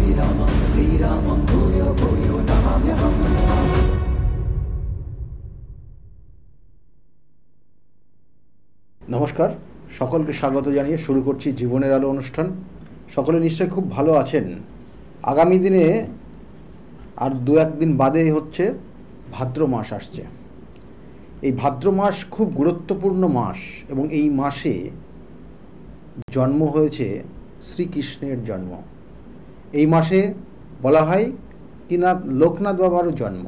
श्रीरामं भूयो भूयो नमाम्यहम्। নমস্কার, সকলকে স্বাগত জানিয়ে শুরু করছি জীবনের আলো অনুষ্ঠান। সকলে নিশ্চয়ই খুব ভালো আছেন। আগামী দিনে আর দু একদিন বাদে হচ্ছে ভাদ্র মাস আসছে। এই ভাদ্র মাস খুব গুরুত্বপূর্ণ মাস এবং এই মাসে জন্ম হয়েছে শ্রীকৃষ্ণের জন্ম। এই মাসে বলা হয় কিনাথ লোকনাথ বাবারও জন্ম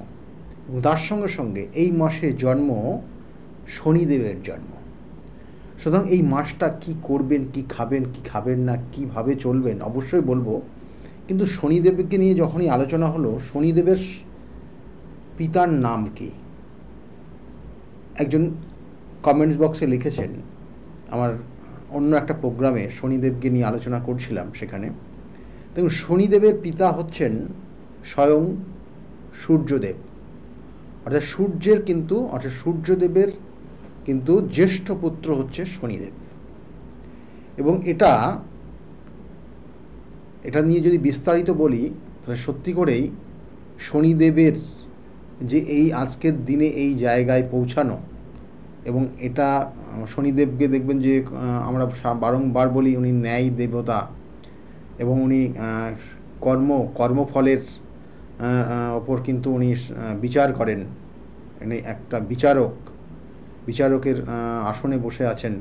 এবং তার সঙ্গে সঙ্গে এই মাসে জন্ম শনিদেবের জন্ম। সুতরাং এই মাসটা কি করবেন, কি খাবেন, কি খাবেন না, কিভাবে চলবেন অবশ্যই বলবো। কিন্তু শনিদেবকে নিয়ে যখনই আলোচনা হলো, শনিদেবের পিতার নাম কি? একজন কমেন্টস বক্সে লিখেছেন, আমার অন্য একটা প্রোগ্রামে শনিদেবকে নিয়ে আলোচনা করছিলাম, সেখানে দেখুন শনিদেবের পিতা হচ্ছেন স্বয়ং সূর্যদেব, অর্থাৎ সূর্যদেবের কিন্তু জ্যেষ্ঠ পুত্র হচ্ছে শনিদেব। এবং এটা নিয়ে যদি বিস্তারিত বলি তাহলে সত্যি করেই শনিদেবের যে এই আজকের দিনে এই জায়গায় পৌঁছানো, এবং এটা শনিদেবকে দেখবেন যে আমরা বারংবার বলি উনি ন্যায় দেবতা এবং উনি কর্মফলের ওপর কিন্তু উনি বিচার করেন। উনি একটা বিচারকের আসনে বসে আছেন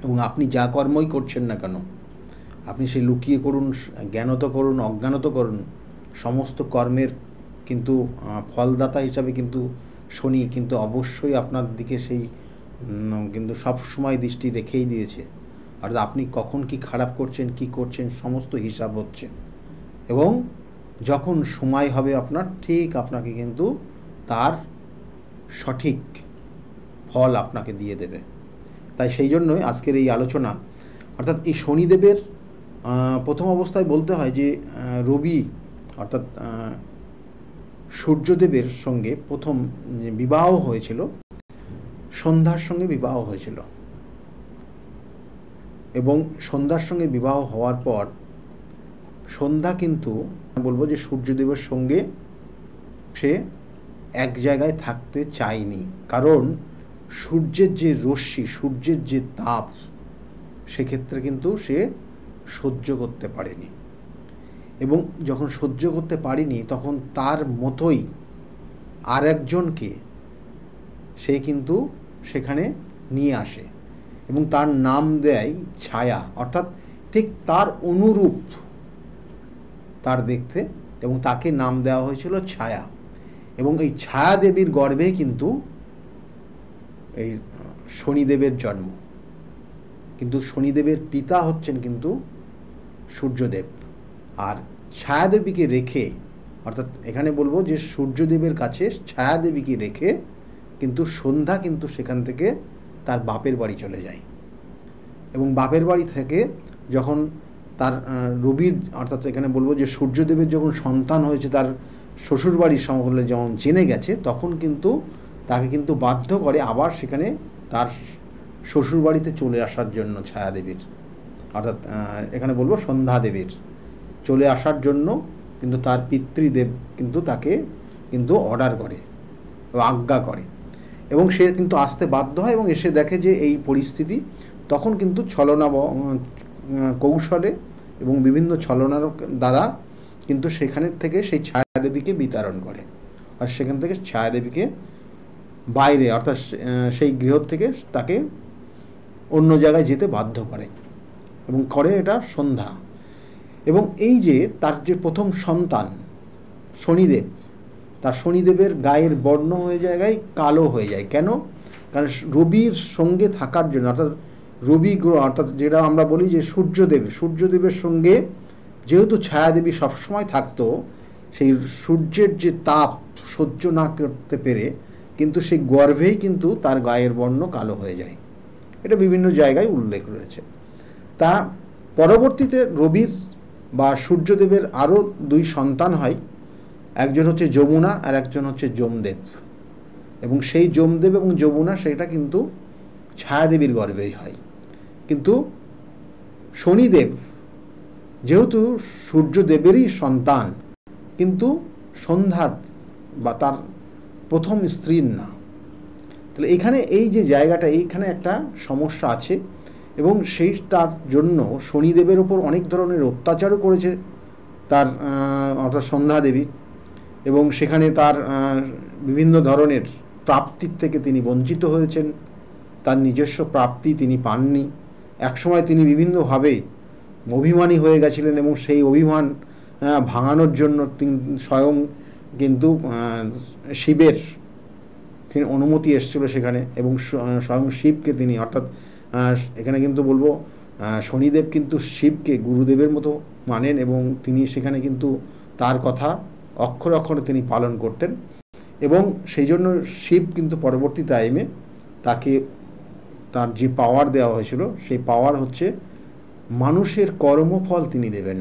এবং আপনি যা কর্মই করছেন না কেন, আপনি সেই লুকিয়ে করুন, জ্ঞানত করুন, অজ্ঞানত করুন, সমস্ত কর্মের কিন্তু ফলদাতা হিসাবে কিন্তু শনি কিন্তু অবশ্যই আপনার দিকে সেই কিন্তু সবসময় দৃষ্টি রেখেই দিয়েছে। অর্থাৎ আপনি কখন কি খারাপ করছেন, কি করছেন, সমস্ত হিসাব হচ্ছে এবং যখন সময় হবে আপনার ঠিক আপনাকে কিন্তু তার সঠিক ফল আপনাকে দিয়ে দেবে। তাই সেই জন্যই আজকের এই আলোচনা। অর্থাৎ এই শনিদেবের প্রথম অবস্থায় বলতে হয় যে রবি অর্থাৎ সূর্যদেবের সঙ্গে প্রথম বিবাহ হয়েছিল, সন্ধ্যার সঙ্গে বিবাহ হয়েছিল এবং সন্ধ্যার সঙ্গে বিবাহ হওয়ার পর সন্ধ্যা কিন্তু বলবো যে সূর্যদেবের সঙ্গে সে এক জায়গায় থাকতে চায়নি, কারণ সূর্যের যে রশ্মি, সূর্যের যে তাপ, সেক্ষেত্রে কিন্তু সে সহ্য করতে পারেনি। এবং যখন সহ্য করতে পারেনি তখন তার মতোই আর একজনকে সে কিন্তু সেখানে নিয়ে আসে এবং তার নাম দেয় ছায়া, অর্থাৎ ঠিক তার অনুরূপ তার দেখতে, এবং তাকে নাম দেওয়া হয়েছিল ছায়া। এবং এই ছায়া দেবীর গর্ভে কিন্তু এই শনিদেবের জন্ম। কিন্তু শনিদেবের পিতা হচ্ছেন কিন্তু সূর্যদেব। আর ছায়াদেবীকে রেখে, অর্থাৎ এখানে বলবো যে সূর্যদেবের কাছে ছায়াদেবীকে রেখে কিন্তু সন্ধ্যা কিন্তু সেখান থেকে তার বাপের বাড়ি চলে যায় এবং বাপের বাড়ি থেকে যখন তার রবির অর্থাৎ এখানে বলবো যে সূর্যদেবের যখন সন্তান হয়েছে তার শ্বশুরবাড়ির সকলে যখন জেনে গেছে, তখন কিন্তু তাকে কিন্তু বাধ্য করে আবার সেখানে তার শ্বশুরবাড়িতে চলে আসার জন্য ছায়াদেবীর, অর্থাৎ এখানে বলবো সন্ধ্যাদেবীর চলে আসার জন্য কিন্তু তার পিতৃদেব কিন্তু তাকে কিন্তু অর্ডার করে, আজ্ঞা করে এবং সে কিন্তু আসতে বাধ্য হয় এবং এসে দেখে যে এই পরিস্থিতি। তখন কিন্তু ছলনা কৌশলে এবং বিভিন্ন ছলনার দ্বারা কিন্তু সেখানে থেকে সেই ছায়াদেবীকে বিতাড়ন করে, আর সেখান থেকে ছায়াদেবীকে বাইরে অর্থাৎ সেই গৃহ থেকে তাকে অন্য জায়গায় যেতে বাধ্য করে এবং করে এটা সন্ধ্যা। এবং এই যে তার যে প্রথম সন্তান শনিদেব, তার শনিদেবের গায়ের বর্ণ হয়ে জায়গায় কালো হয়ে যায়। কেন? কারণ রবির সঙ্গে থাকার জন্য, অর্থাৎ রবি গ্রহ অর্থাৎ যেটা আমরা বলি যে সূর্যদেবের সঙ্গে যেহেতু ছায়াদেবী সবসময় থাকতো, সেই সূর্যের যে তাপ সহ্য না করতে পেরে কিন্তু সেই গর্ভেই কিন্তু তার গায়ের বর্ণ কালো হয়ে যায়। এটা বিভিন্ন জায়গায় উল্লেখ রয়েছে। তা পরবর্তীতে রবির বা সূর্যদেবের আরও দুই সন্তান হয়, একজন হচ্ছে যমুনা আর একজন হচ্ছে যমদেব। এবং সেই যমদেব এবং যমুনা সেটা কিন্তু ছায়াদেবীর গর্ভেই হয়। কিন্তু শনিদেব যেহেতু সূর্যদেবেরই সন্তান, কিন্তু সন্ধ্যার বা তার প্রথম স্ত্রীর না। তাহলে এখানে এই যে জায়গাটা, এইখানে একটা সমস্যা আছে, এবং সেইটার জন্য শনিদেবের ওপর অনেক ধরনের অত্যাচারও করেছে তার অর্থাৎ সন্ধ্যা দেবী, এবং সেখানে তার বিভিন্ন ধরনের প্রাপ্তির থেকে তিনি বঞ্চিত হয়েছেন, তার নিজস্ব প্রাপ্তি তিনি পাননি। একসময় তিনি বিভিন্নভাবে অভিমানী হয়ে গেছিলেন, এবং সেই অভিমান ভাঙানোর জন্য তিনি স্বয়ং কিন্তু শিবের অনুমতি এসেছিল সেখানে, এবং স্বয়ং শিবকে তিনি, অর্থাৎ এখানে কিন্তু বলবো শনিদেব কিন্তু শিবকে গুরুদেবের মতো মানেন, এবং তিনি সেখানে কিন্তু তার কথা অক্ষরে অক্ষরে তিনি পালন করতেন। এবং সেই জন্য শিব কিন্তু পরবর্তী টাইমে তাকে তার যে পাওয়ার দেওয়া হয়েছিল, সেই পাওয়ার হচ্ছে মানুষের কর্মফল তিনি দেবেন।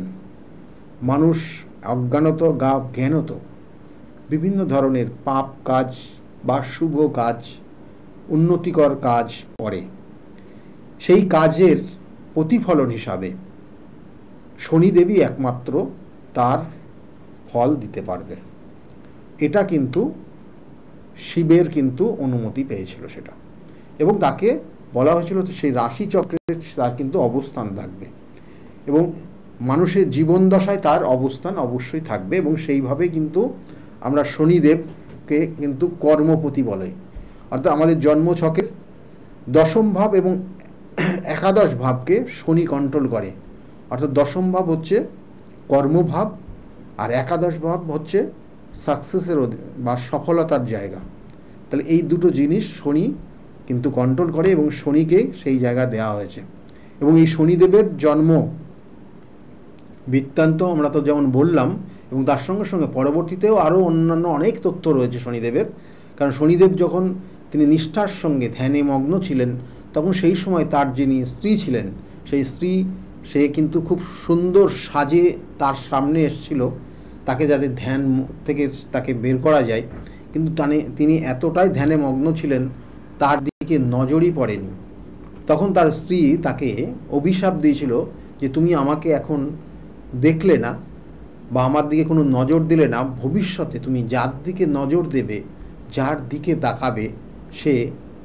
মানুষ অজ্ঞানত জ্ঞানত বিভিন্ন ধরনের পাপ কাজ বা শুভ কাজ, উন্নতিকর কাজ করে, সেই কাজের প্রতিফলন হিসাবে শনিদেবী একমাত্র তার ফল দিতে পারবে। এটা কিন্তু শিবের কিন্তু অনুমতি পেয়েছিল সেটা, এবং তাকে বলা হয়েছিল সেই রাশিচক্রে তার কিন্তু অবস্থান থাকবে, এবং মানুষের জীবন দশায় তার অবস্থান অবশ্যই থাকবে। এবং সেইভাবে কিন্তু আমরা শনিদেবকে কিন্তু কর্মপতি বলে, অর্থাৎ আমাদের জন্মছকের দশম ভাব এবং একাদশ ভাবকে শনি কন্ট্রোল করে। অর্থাৎ দশম ভাব হচ্ছে কর্মভাব, আর একাদশ ভাব হচ্ছে সাকসেসের বা সফলতার জায়গা। তাহলে এই দুটো জিনিস শনি কিন্তু কন্ট্রোল করে, এবং শনিকে সেই জায়গা দেওয়া হয়েছে। এবং এই শনিদেবের জন্ম বৃত্তান্ত আমরা তো যেমন বললাম, এবং তার সঙ্গে সঙ্গে পরবর্তীতেও আরও অন্যান্য অনেক তথ্য রয়েছে শনিদেবের। কারণ শনিদেব যখন তিনি নিষ্ঠার সঙ্গে ধ্যানে মগ্ন ছিলেন, তখন সেই সময় তার যিনি স্ত্রী ছিলেন, সেই স্ত্রী সে কিন্তু খুব সুন্দর সাজে তার সামনে এসেছিল, তাকে যাতে ধ্যান থেকে তাকে বের করা যায়, কিন্তু তিনি এতটাই ধ্যানে মগ্ন ছিলেন তার দিকে নজরই পড়েনি। তখন তার স্ত্রী তাকে অভিশাপ দিয়েছিল যে তুমি আমাকে এখন দেখলে না বা আমার দিকে কোনো নজর দিলে না, ভবিষ্যতে তুমি যার দিকে নজর দেবে, যার দিকে তাকাবে, সে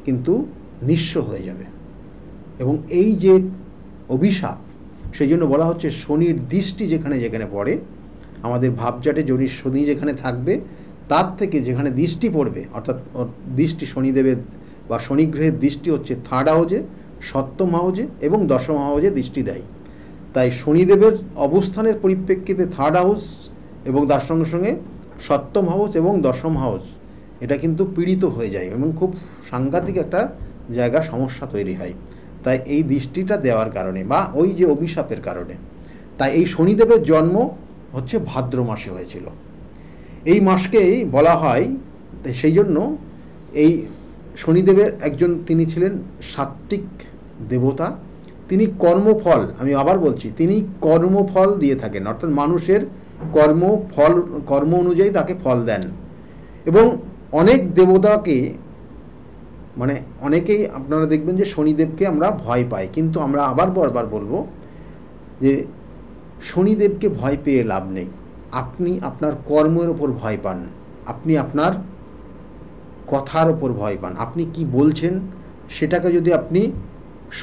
কিন্তু নিঃস্ব হয়ে যাবে। এবং এই যে অভিশাপ, সেই জন্য বলা হচ্ছে শনির দৃষ্টি যেখানে যেখানে পড়ে, আমাদের ভাবজাটে শনি যেখানে থাকবে তার থেকে যেখানে দৃষ্টি পড়বে, অর্থাৎ দৃষ্টি শনিদেবের বা শনিগ্রহের দৃষ্টি হচ্ছে থার্ড হাউজে, সপ্তম হাউজে এবং দশম হাউজে দৃষ্টি দেয়। তাই শনিদেবের অবস্থানের পরিপ্রেক্ষিতে থার্ড হাউস এবং তার সঙ্গে সঙ্গে সপ্তম হাউস এবং দশম হাউস এটা কিন্তু পীড়িত হয়ে যায়, এবং খুব সাংঘাতিক একটা জায়গা সমস্যা তৈরি হয়। তাই এই দৃষ্টিটা দেওয়ার কারণে বা ওই যে অভিশাপের কারণে, তাই এই শনিদেবের জন্ম হচ্ছে ভাদ্র মাসে হয়েছিল। এই মাসকেই বলা হয়, সেই জন্য এই শনিদেবের একজন তিনি ছিলেন সাত্ত্বিক দেবতা। তিনি কর্মফল, আমি আবার বলছি, তিনি কর্মফল দিয়ে থাকেন, অর্থাৎ মানুষের কর্ম অনুযায়ী তাকে ফল দেন। এবং অনেক দেবতাকে মানে অনেকেই আপনারা দেখবেন যে শনিদেবকে আমরা ভয় পাই, কিন্তু আমরা আবার বারবার বলবো যে শনিদেবকে ভয় পেয়ে লাভ নেই। আপনি আপনার কর্মের ওপর ভয় পান, আপনি আপনার কথার ওপর ভয় পান। আপনি কি বলছেন সেটাকে যদি আপনি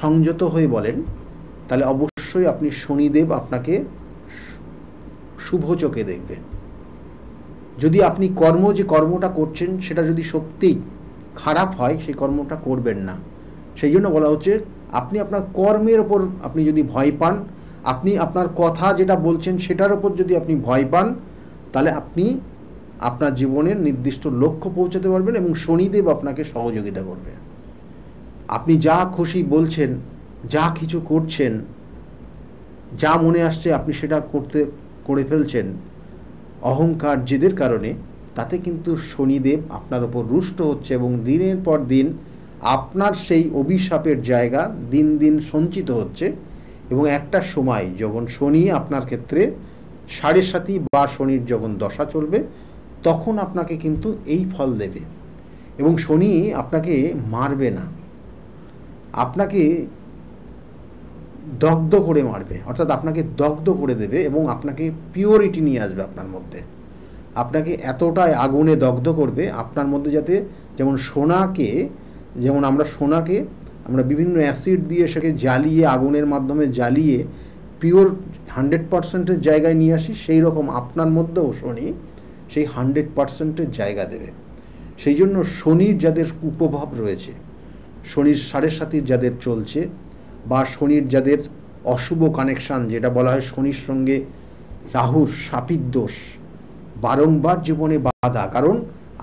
সংযত হয়ে বলেন, তাহলে অবশ্যই আপনি শনিদেব আপনাকে শুভ চোখে দেখবে। যদি আপনি যে কর্মটা করছেন সেটা যদি সত্যিই খারাপ হয়, সেই কর্মটা করবেন না। সেই জন্য বলা হচ্ছে আপনি আপনার কর্মের ওপর আপনি যদি ভয় পান, আপনি আপনার কথা যেটা বলছেন সেটার ওপর যদি আপনি ভয় পান, তাহলে আপনি আপনার জীবনের নির্দিষ্ট লক্ষ্য পৌঁছাতে পারবেন এবং শনিদেব আপনাকে সহযোগিতা করবে। আপনি যা খুশি বলছেন, যা কিছু করছেন, যা মনে আসছে আপনি সেটা করে ফেলছেন অহংকার জেদের কারণে, তাতে কিন্তু শনিদেব আপনার ওপর রুষ্ট হচ্ছে এবং দিনের পর দিন আপনার সেই অভিশাপের জায়গা দিন দিন সঞ্চিত হচ্ছে। এবং একটা সময় যখন শনি আপনার ক্ষেত্রে 7.5 বা শনির যখন দশা চলবে, তখন আপনাকে কিন্তু এই ফল দেবে। এবং শনি আপনাকে মারবে না, আপনাকে দগ্ধ করে মারবে, অর্থাৎ আপনাকে দগ্ধ করে দেবে এবং আপনাকে পিওরিটি নিয়ে আসবে আপনার মধ্যে, আপনাকে এতটাই আগুনে দগ্ধ করবে আপনার মধ্যে, যাতে যেমন সোনাকে আমরা বিভিন্ন অ্যাসিড দিয়ে সেটাকে জ্বালিয়ে, আগুনের মাধ্যমে জ্বালিয়ে পিওর 100%-এর জায়গায় নিয়ে আসি, সেই রকম আপনার মধ্যেও শনি সেই 100%-এর জায়গা দেবে। সেই জন্য শনির যাদের কুপ্রভাব রয়েছে, শনির 7.5 যাদের চলছে, বা শনির যাদের অশুভ কানেকশান, যেটা বলা হয় শনির সঙ্গে রাহুর শাপিত দোষ, বারংবার জীবনে বাধা, কারণ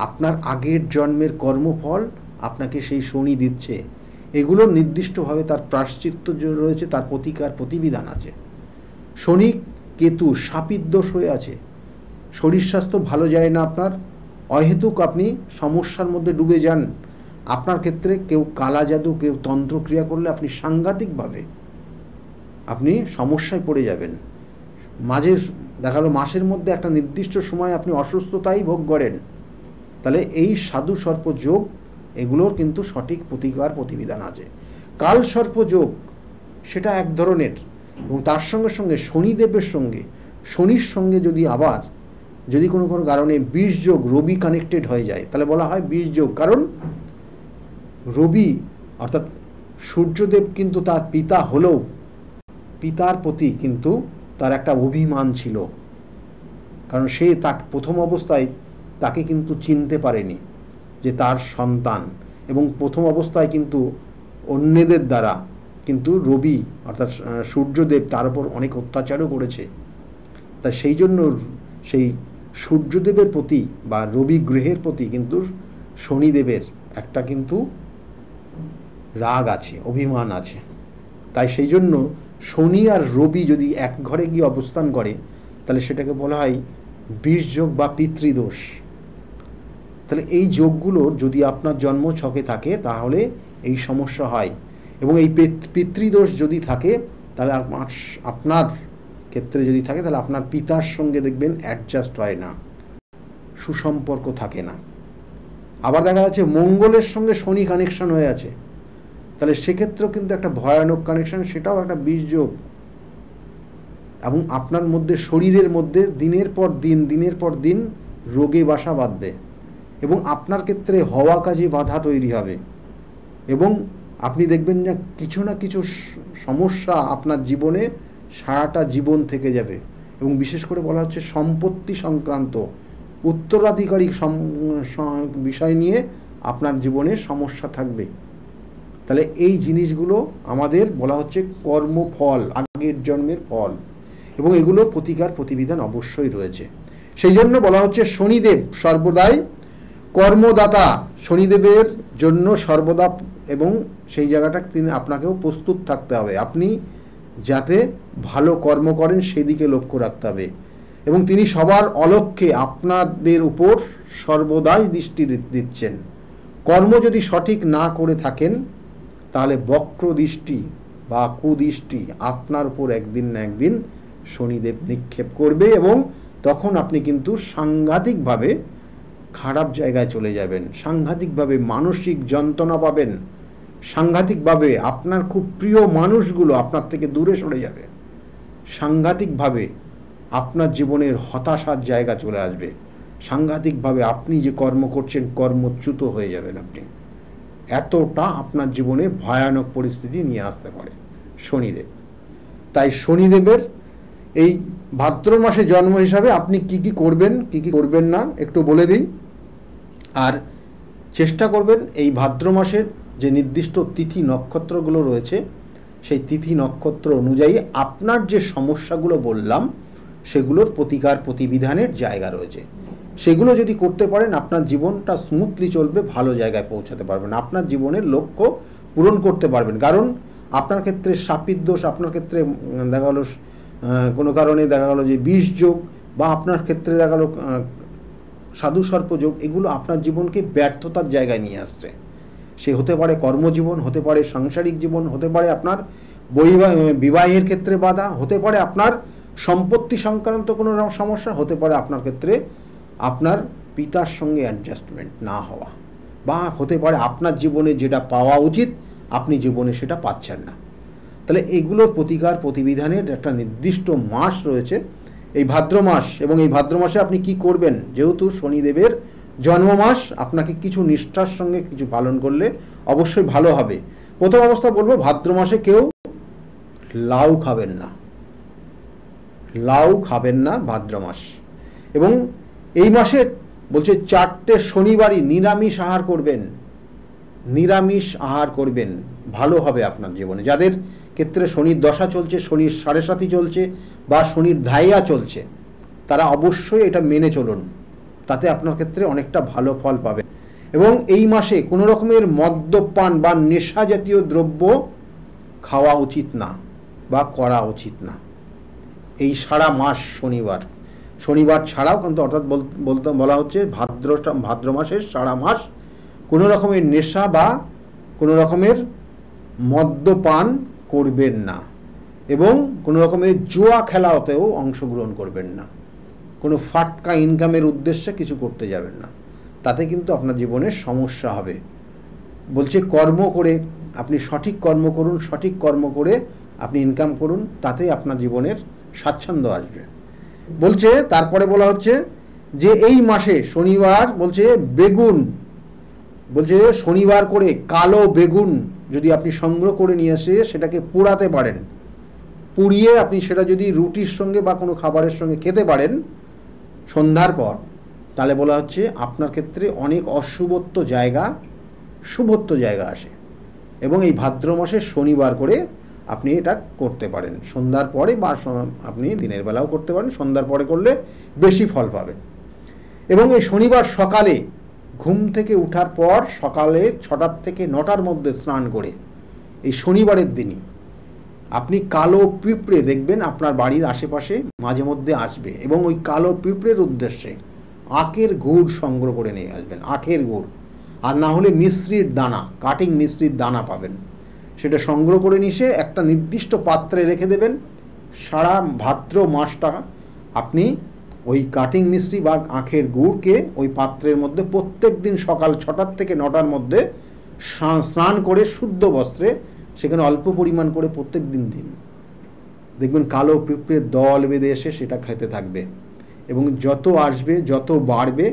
আপনার আগের জন্মের কর্মফল আপনাকে সেই শনি দিচ্ছে, এগুলো নির্দিষ্টভাবে তার প্রায়শ্চিত্ত রয়েছে, তার প্রতিকার প্রতিবিধান আছে। শনি কেতু শাপিত দোষ হয়ে আছে, শরীর স্বাস্থ্য ভালো যায় না আপনার, অহেতুক আপনি সমস্যার মধ্যে ডুবে যান। আপনার ক্ষেত্রে কেউ কালা জাদু, কেউ তন্ত্রক্রিয়া করলে আপনি সাংঘাতিকভাবে আপনি সমস্যায় পড়ে যাবেন। মাসের মধ্যে একটা নির্দিষ্ট সময় আপনি অসুস্থতাই ভোগ করেন। তাহলে এই সাধু সর্প যোগ, এগুলোর কিন্তু সঠিক প্রতিকার প্রতিবিধান আছে। কাল সর্প যোগ সেটা এক ধরনের, এবং তার সঙ্গে সঙ্গে শনির সঙ্গে যদি কোনো কারণে বিষ যোগ, রবি কানেক্টেড হয়ে যায়, তাহলে বলা হয় বিষ যোগ। কারণ রবি অর্থাৎ সূর্যদেব কিন্তু তার পিতা হলেও পিতার প্রতি কিন্তু তার একটা অভিমান ছিল, কারণ সে প্রথম অবস্থায় তাকে কিন্তু চিনতে পারেনি যে তার সন্তান, এবং প্রথম অবস্থায় কিন্তু অন্যদের দ্বারা কিন্তু রবি অর্থাৎ সূর্যদেব তার উপর অনেক অত্যাচারও করেছে। তা সেই জন্য সেই সূর্যদেবের প্রতি বা রবি গ্রহের প্রতি কিন্তু শনিদেবের একটা কিন্তু রাগ আছে, অভিমান আছে। তাই সেই জন্য শনি আর রবি যদি এক ঘরে গিয়ে অবস্থান করে, তাহলে সেটাকে বলা হয় বিষ যোগ বা পিতৃদোষ। তাহলে এই যোগগুলো যদি আপনার জন্ম ছকে থাকে তাহলে এই সমস্যা হয়, এবং এই পিতৃদোষ যদি থাকে তাহলে আপনার ক্ষেত্রে যদি থাকে তাহলে আপনার পিতার সঙ্গে দেখবেন অ্যাডজাস্ট হয় না, সুসম্পর্ক থাকে না। আবার দেখা যাচ্ছে মঙ্গলের সঙ্গে শনি কানেকশন হয়ে আছে, তাহলে সেক্ষেত্রেও কিন্তু একটা ভয়ানক কানেকশন, সেটাও একটা বিষ যোগ। এবং আপনার মধ্যে শরীরের মধ্যে দিনের পর দিন রোগে বাসা বাঁধবে, এবং আপনার ক্ষেত্রে হওয়া কাজে বাধা তৈরি হবে, এবং আপনি দেখবেন না কিছু সমস্যা আপনার জীবনে সারাটা জীবন থেকে যাবে। এবং বিশেষ করে বলা হচ্ছে সম্পত্তি সংক্রান্ত উত্তরাধিকারী বিষয় নিয়ে আপনার জীবনে সমস্যা থাকবে। তাহলে এই জিনিসগুলো আমাদের বলা হচ্ছে কর্মফল, আগের জন্মের ফল, এবং এগুলো প্রতিকার প্রতিবিধান অবশ্যই রয়েছে। সেই জন্য বলা হচ্ছে শনিদেব সর্বদাই কর্মদাতা, শনিদেবের জন্য সর্বদা, এবং সেই জায়গাটা আপনাকেও প্রস্তুত থাকতে হবে, আপনি যাতে ভালো কর্ম করেন সেদিকে লক্ষ্য রাখতে হবে, এবং তিনি সবার অলক্ষ্যে আপনাদের উপর সর্বদাই দৃষ্টি দিচ্ছেন। কর্ম যদি সঠিক না করে থাকেন তাহলে বক্র দৃষ্টি বা কুদৃষ্টি আপনার উপর একদিন না একদিন শনিদেব নিক্ষেপ করবে, এবং তখন আপনি কিন্তু সাংঘাতিকভাবে খারাপ জায়গায় চলে যাবেন, সাংঘাতিকভাবে মানসিক যন্ত্রণা পাবেন, সাংঘাতিকভাবে আপনার খুব প্রিয় মানুষগুলো আপনার থেকে দূরে সরে যাবে, সাংঘাতিকভাবে আপনার জীবনের হতাশার জায়গা চলে আসবে, সাংঘাতিকভাবে আপনি যে কর্ম করছেন কর্মচ্যুত হয়ে যাবেন আপনি। এতটা আপনার জীবনে ভয়ানক পরিস্থিতি নিয়ে আসতে পারে শনিদেব। তাই শনিদেবের এই ভাদ্র মাসে জন্ম হিসাবে আপনি কি কি করবেন, কি কি করবেন না একটু বলে দিই। আর চেষ্টা করবেন এই ভাদ্র মাসের যে নির্দিষ্ট তিথি নক্ষত্রগুলো রয়েছে সেই তিথি নক্ষত্র অনুযায়ী আপনার যে সমস্যাগুলো বললাম সেগুলোর প্রতিকার প্রতিবিধানের জায়গা রয়েছে, সেগুলো যদি করতে পারেন আপনার জীবনটা স্মুথলি চলবে, ভালো জায়গায় পৌঁছাতে পারবেন, আপনার জীবনের লক্ষ্য পূরণ করতে পারবেন। কারণ আপনার ক্ষেত্রে শাপিত দোষ, আপনার ক্ষেত্রে দেখা গেলো কোনো কারণে দেখা গেলো যে বিষ যোগ, বা আপনার ক্ষেত্রে দেখা গেলো সাধু সর্প যোগ, এগুলো আপনার জীবনকে ব্যর্থতার জায়গায় নিয়ে আসছে। সে হতে পারে কর্মজীবন, হতে পারে সাংসারিক জীবন, হতে পারে আপনার বিবাহের ক্ষেত্রে বাধা, হতে পারে আপনার সম্পত্তি সংক্রান্ত কোনো সমস্যা, হতে পারে আপনার ক্ষেত্রে আপনার পিতার সঙ্গে অ্যাডজাস্টমেন্ট না হওয়া, বা হতে পারে আপনার জীবনে যেটা পাওয়া উচিত আপনি জীবনে সেটা পাচ্ছেন না। তাহলে এগুলোর প্রতিকার প্রতিবিধানের একটা নির্দিষ্ট মাস রয়েছে, এই ভাদ্র মাস। এবং এই ভাদ্র মাসে আপনি কি করবেন, যেহেতু শনিদেবের জন্মমাস, আপনাকে কিছু নিষ্ঠার সঙ্গে কিছু পালন করলে অবশ্যই ভালো হবে। প্রথম অবস্থা বলবো, ভাদ্র মাসে কেউ লাউ খাবেন না, লাউ খাবেন না ভাদ্র মাস। এবং এই মাসে বলছে 4টে শনিবারই নিরামিষ আহার করবেন, নিরামিষ আহার করবেন, ভালো হবে আপনার জীবনে। যাদের ক্ষেত্রে শনির দশা চলছে, শনির 7.5 চলছে বা শনির ধাইয়া চলছে, তারা অবশ্যই এটা মেনে চলুন, তাতে আপনার ক্ষেত্রে অনেকটা ভালো ফল পাবে। এবং এই মাসে কোনো রকমের মদ্যপান বা নেশা জাতীয় দ্রব্য খাওয়া উচিত না বা করা উচিত না এই সারা মাস। শনিবার ছাড়াও কিন্তু, অর্থাৎ বলা হচ্ছে ভাদ্র মাসের সারা মাস কোনো রকমের নেশা বা কোনো রকমের মদ্যপান করবেন না, এবং কোনো রকমের জুয়া খেলাতেও অংশগ্রহণ করবেন না, কোনো ফাটকা ইনকামের উদ্দেশ্যে কিছু করতে যাবেন না, তাতে কিন্তু আপনার জীবনে সমস্যা হবে। বলছে কর্ম করে আপনি সঠিক কর্ম করুন, সঠিক কর্ম করে আপনি ইনকাম করুন, তাতে আপনার জীবনের স্বাচ্ছন্দ্য আসবে। বলছে তারপরে বলা হচ্ছে যে এই মাসে শনিবার বলছে বেগুন, বলছে শনিবার করে কালো বেগুন যদি আপনি সংগ্রহ করে নিয়ে এসে সেটাকে পোড়াতে পারেন, পুড়িয়ে আপনি সেটা যদি রুটির সঙ্গে বা কোনো খাবারের সঙ্গে খেতে পারেন সন্ধ্যার পর, তাহলে বলা হচ্ছে আপনার ক্ষেত্রে অনেক অশুভত্ব জায়গা আসে। এবং এই ভাদ্র মাসে শনিবার করে আপনি এটা করতে পারেন, সন্ধ্যার পরে বা আপনি দিনের বেলাও করতে পারেন, সন্ধ্যার পরে করলে বেশি ফল পাবেন। এবং এই শনিবার সকালে ঘুম থেকে ওঠার পর সকালে 6টা থেকে 9টার মধ্যে স্নান করে, এই শনিবারের দিনই আপনি কালো পিঁপড়ে দেখবেন আপনার বাড়ির আশেপাশে মাঝে মধ্যে আসবে, এবং ওই কালো পিঁপড়ের উদ্দেশ্যে আখের গুড় সংগ্রহ করে নিয়ে আসবেন, আখের গুড়, আর না হলে মিশ্রির দানা, কাটিং মিশ্রির দানা পাবেন, সেটা সংগ্রহ করে নিয়ে একটা নির্দিষ্ট পাত্রে রেখে দেবেন। সারা ভাদ্র মাসটা আপনি ওই কাটিং মিশ্রি বা আখের গুড়কে ওই পাত্রের মধ্যে প্রত্যেক দিন সকাল 6টার থেকে 9টার মধ্যে স্নান করে শুদ্ধ বস্ত্রে সেখানে অল্প পরিমাণ করে প্রত্যেক দিন দেখবেন কালো পিঁপড়ের দল বেঁধে এসে সেটা খেতে থাকবে, এবং যত আসবে যত বাড়বে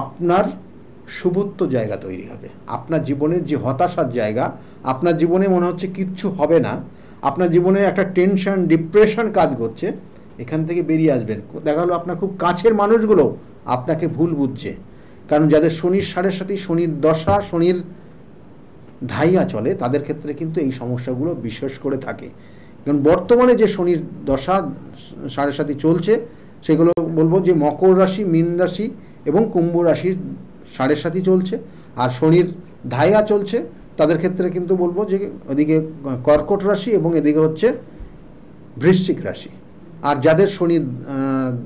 আপনার শুভত্ব জায়গা তৈরি হবে। আপনার জীবনের যে হতাশার জায়গা, আপনার জীবনে মনে হচ্ছে কিচ্ছু হবে না, আপনার জীবনে একটা টেনশন ডিপ্রেশন কাজ করছে, এখান থেকে বেরিয়ে আসবেন। দেখা গেলো আপনার খুব কাছের মানুষগুলো আপনাকে ভুল বুঝছে, কারণ যাদের শনির 7.5 শনির দশা শনির ধাইয়া চলে তাদের ক্ষেত্রে কিন্তু এই সমস্যাগুলো বিশেষ করে থাকে। কারণ বর্তমানে যে শনির দশা 7.5 চলছে সেগুলো বলবো যে মকর রাশি, মীন রাশি এবং কুম্ভ রাশির 7.5 চলছে, আর শনির ধাইয়া চলছে তাদের ক্ষেত্রে কিন্তু বলবো যে ওদিকে কর্কট রাশি এবং এদিকে হচ্ছে বৃশ্চিক রাশি। আর যাদের শনির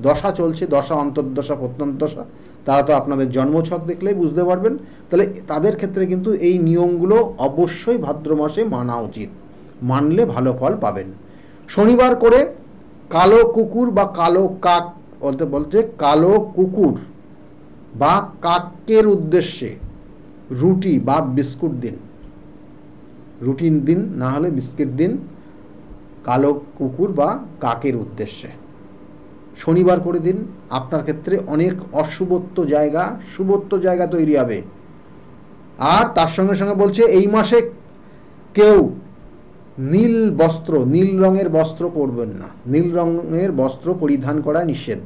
দশা চলছে, দশা অন্তর্দশা প্রত্যন্তদশা, তারা তো আপনাদের জন্মছক দেখলেই বুঝতে পারবেন। তাহলে তাদের ক্ষেত্রে কিন্তু এই নিয়মগুলো অবশ্যই ভাদ্র মাসে মানা উচিত, মানলে ভালো ফল পাবেন। শনিবার করে কালো কুকুর বা কালো কাক, বলতে কালো কুকুর বা কাকের উদ্দেশ্যে রুটি বা বিস্কুট দিন, রুটিন দিন, না হলে বিস্কিট দিন কালো কুকুর বা কাকের উদ্দেশ্যে। শনিবার করে দিন, আপনার ক্ষেত্রে অনেক অশুভত্ব জায়গা তৈরি হবে। আর তার সঙ্গে সঙ্গে বলছে এই মাসে কেউ নীল রঙের বস্ত্র পরবেন না, নীল রঙের বস্ত্র পরিধান করা নিষেধ।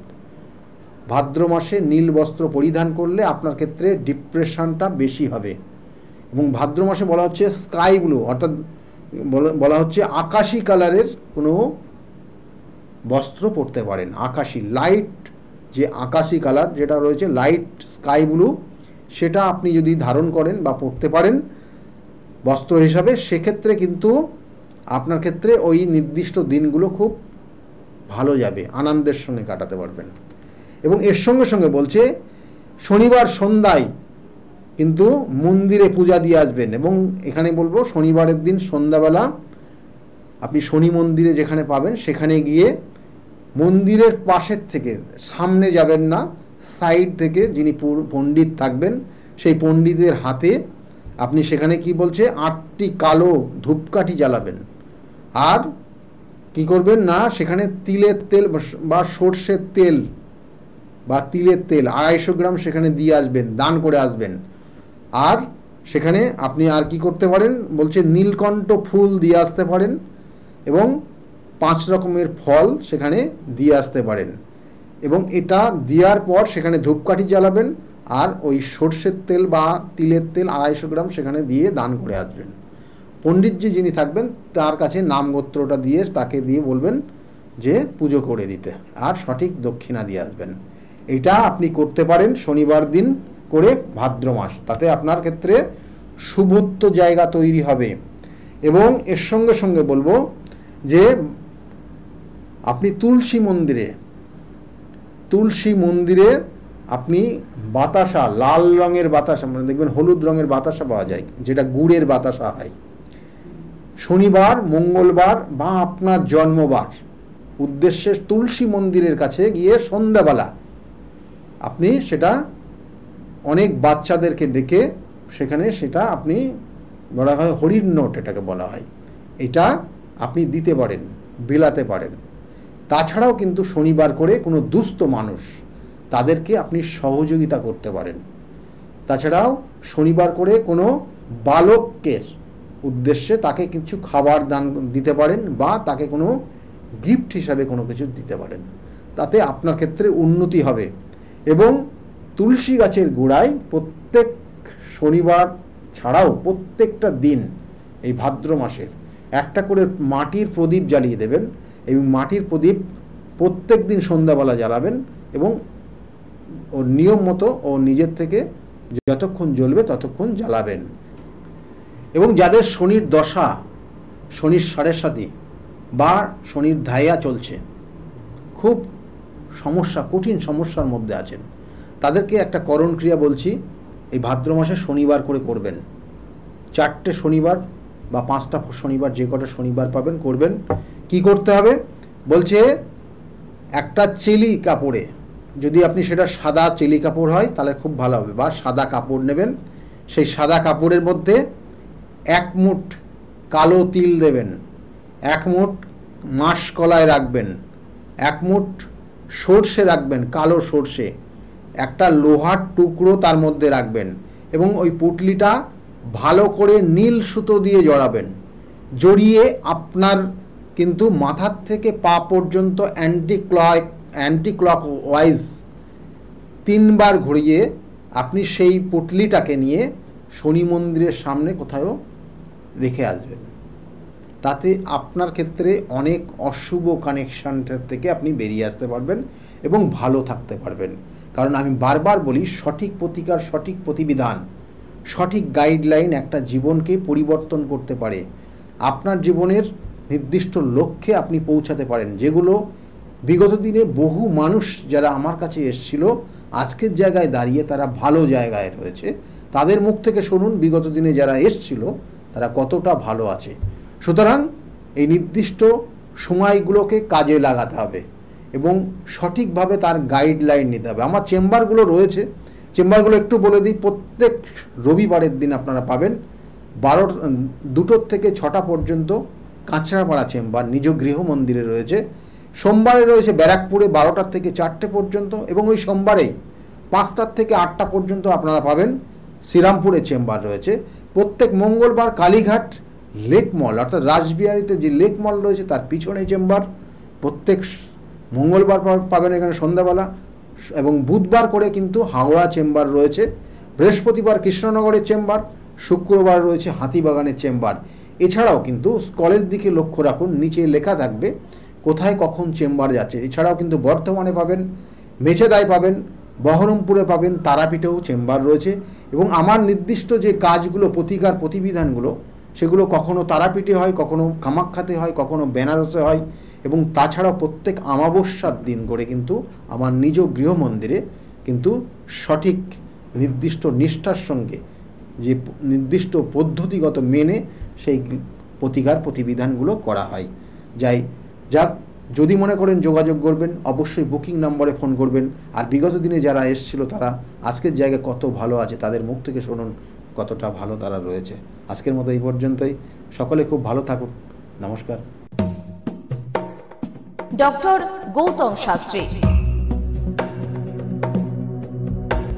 ভাদ্র মাসে নীল বস্ত্র পরিধান করলে আপনার ক্ষেত্রে ডিপ্রেশনটা বেশি হবে। এবং ভাদ্র মাসে বলা হচ্ছে স্কাই ব্লু, অর্থাৎ বলা হচ্ছে আকাশি কালারের কোনো বস্ত্র পরতে পারেন, আকাশি লাইট, যে আকাশি কালার যেটা রয়েছে লাইট স্কাই ব্লু, সেটা আপনি যদি ধারণ করেন বা পরতে পারেন বস্ত্র হিসাবে, সেক্ষেত্রে কিন্তু আপনার ক্ষেত্রে ওই নির্দিষ্ট দিনগুলো খুব ভালো যাবে, আনন্দের সঙ্গে কাটাতে পারবেন। এবং এর সঙ্গে সঙ্গে বলছে শনিবার সন্ধ্যায় কিন্তু মন্দিরে পূজা দিয়ে আসবেন। এবং এখানে বলবো শনিবারের দিন সন্ধ্যাবেলা আপনি শনি মন্দিরে যেখানে পাবেন সেখানে গিয়ে মন্দিরের পাশের থেকে, সামনে যাবেন না, সাইড থেকে যিনি পণ্ডিত থাকবেন সেই পণ্ডিতের হাতে আপনি সেখানে কি বলছে 8টি কালো ধূপকাঠি জ্বালাবেন। আর কি করবেন না, সেখানে তিলের তেল বা সর্ষের তেল বা তিলের তেল 250 গ্রাম সেখানে দিয়ে আসবেন, দান করে আসবেন। আর সেখানে আপনি আর কি করতে পারেন বলছে, নীলকণ্ঠ ফুল দিয়ে আসতে পারেন এবং 5 রকমের ফল সেখানে দিয়ে আসতে পারেন। এবং এটা দেওয়ার পর সেখানে ধূপকাঠি জ্বালাবেন আর ওই সর্ষের তেল বা তিলের তেল 250 গ্রাম সেখানে দিয়ে দান করে আসবেন। পণ্ডিতজি যিনি থাকবেন তার কাছে নাম গোত্রটা দিয়ে তাকে দিয়ে বলবেন যে পুজো করে দিতে, আর সঠিক দক্ষিণা দিয়ে আসবেন। এটা আপনি করতে পারেন শনিবার দিন করে ভাদ্র মাস, তাতে আপনার ক্ষেত্রে শুভত্ব জায়গা তৈরি হবে। এবং এর সঙ্গে সঙ্গে বলবো যে আপনি তুলসী মন্দিরে আপনি বাতাসা, লাল রঙের বাতাসা, মানে দেখবেন হলুদ রঙের বাতাসা পাওয়া যায়, যেটা গুড়ের বাতাসা হয়, শনিবার, মঙ্গলবার বা আপনার জন্মবার উদ্দেশ্যে তুলসী মন্দিরের কাছে গিয়ে সন্ধ্যাবেলা আপনি সেটা অনেক বাচ্চাদেরকে ডেকে সেখানে সেটা আপনি বলা হয় হরির নোট, এটাকে বলা হয়, এটা আপনি দিতে পারেন, বিলাতে পারেন। তাছাড়াও কিন্তু শনিবার করে কোনো দুস্থ মানুষ তাদেরকে আপনি সহযোগিতা করতে পারেন। তাছাড়াও শনিবার করে কোনো বালকের উদ্দেশ্যে তাকে কিছু খাবার দান দিতে পারেন বা তাকে কোনো গিফট হিসাবে কোনো কিছু দিতে পারেন, তাতে আপনার ক্ষেত্রে উন্নতি হবে। এবং তুলসী গাছের গোড়ায় প্রত্যেক শনিবার ছাড়াও প্রত্যেকটা দিন এই ভাদ্র মাসের একটা করে মাটির প্রদীপ জ্বালিয়ে দেবেন। এই মাটির প্রদীপ প্রত্যেক দিন সন্ধ্যাবেলা জ্বালাবেন এবং ওর নিয়ম মতো ও নিজের থেকে যতক্ষণ জ্বলবে ততক্ষণ জ্বালাবেন। এবং যাদের শনির দশা, শনির 7.5 বা শনির ধাইয়া চলছে, খুব সমস্যা, কঠিন সমস্যার মধ্যে আছেন, তাদেরকে একটা করণ ক্রিয়া বলছি, এই ভাদ্র মাসে শনিবার করে করবেন। 4টে শনিবার বা 5টা শনিবার, যে কটা শনিবার পাবেন করবেন। কি করতে হবে বলছে, একটা চেলি কাপড়ে, যদি আপনি সেটা সাদা চেলি কাপড় হয় তাহলে খুব ভালো হবে, বা সাদা কাপড় নেবেন, সেই সাদা কাপড়ের মধ্যে 1 মুঠ কালো তিল দেবেন, 1 মুঠ মাসকলাই রাখবেন, 1 মুঠ সর্ষে রাখবেন, কালো সর্ষে, একটা লোহার টুকরো তার মধ্যে রাখবেন এবং ওই পুটলিটা ভালো করে নীল সুতো দিয়ে জড়াবেন। জড়িয়ে আপনার কিন্তু মাথার থেকে পা পর্যন্ত অ্যান্টি ক্লক ওয়াইজ 3 বার ঘুরিয়ে আপনি সেই পুটলিটাকে নিয়ে শনি মন্দিরের সামনে কোথাও রেখে আসবেন। তাতে আপনার ক্ষেত্রে অনেক অশুভ কানেকশানটার থেকে আপনি বেরিয়ে আসতে পারবেন এবং ভালো থাকতে পারবেন। কারণ আমি বারবার বলি, সঠিক প্রতিকার, সঠিক প্রতিবিধান, সঠিক গাইডলাইন একটা জীবনকে পরিবর্তন করতে পারে। আপনার জীবনের নির্দিষ্ট লক্ষ্যে আপনি পৌঁছাতে পারেন, যেগুলো বিগত দিনে বহু মানুষ যারা আমার কাছে এসেছিল আজকের জায়গায় দাঁড়িয়ে তারা ভালো জায়গায় রয়েছে। তাদের মুখ থেকে শুনুন বিগত দিনে যারা এসেছিল তারা কতটা ভালো আছে। সুতরাং এই নির্দিষ্ট সময়গুলোকে কাজে লাগাতে হবে এবং সঠিকভাবে তার গাইডলাইন নিতে হবে। আমার চেম্বারগুলো রয়েছে, চেম্বারগুলো একটু বলে দিই। প্রত্যেক রবিবারের দিন আপনারা পাবেন 2টো থেকে 6টা পর্যন্ত কাঁচরাপাড়া চেম্বার নিজ গৃহ মন্দিরে রয়েছে। সোমবারে রয়েছে ব্যারাকপুরে 12টা থেকে 4টে পর্যন্ত, এবং ওই সোমবারেই 5টা থেকে 8টা পর্যন্ত আপনারা পাবেন শ্রীরামপুরে চেম্বার রয়েছে। প্রত্যেক মঙ্গলবার কালীঘাট লেক মল অর্থাৎ রাসবিহারীতে যে লেক মল রয়েছে তার পিছনে চেম্বার, প্রত্যেক মঙ্গলবার পাবেন এখানে সন্ধ্যাবেলা। এবং বুধবার করে কিন্তু হাওড়া চেম্বার রয়েছে, বৃহস্পতিবার কৃষ্ণনগরের চেম্বার, শুক্রবার রয়েছে হাতিবাগানের চেম্বার। এছাড়াও কিন্তু স্কলের দিকে লক্ষ্য রাখুন, নিচে লেখা থাকবে কোথায় কখন চেম্বার যাচ্ছে। এছাড়াও কিন্তু বর্ধমানে পাবেন, মেচেদায় পাবেন, বহরমপুরে পাবেন, তারাপীঠেও চেম্বার রয়েছে। এবং আমার নির্দিষ্ট যে কাজগুলো, প্রতিকার প্রতিবিধানগুলো, সেগুলো কখনো তারাপীঠে হয়, কখনো কামাখ্যাতে হয়, কখনো বেনারসে হয়। এবং তাছাড়াও প্রত্যেক অমাবস্যার দিন করে কিন্তু আমার নিজ গৃহ মন্দিরে কিন্তু সঠিক নির্দিষ্ট নিষ্ঠার সঙ্গে যে নির্দিষ্ট পদ্ধতিগত মেনে সেই প্রতিকার প্রতিবিধানগুলো করা হয়। যাক, যদি মনে করেন যোগাযোগ করবেন, অবশ্যই বুকিং নম্বরে ফোন করবেন। আর বিগত দিনে যারা এসেছিল তারা আজকের জায়গায় কত ভালো আছে, তাদের মুখ থেকে শুনুন কতটা ভালো তারা রয়েছে। আজকের মতো এই পর্যন্তই। সকলে খুব ভালো থাকুন। নমস্কার। ডক্টর গৌতম শাস্ত্রী।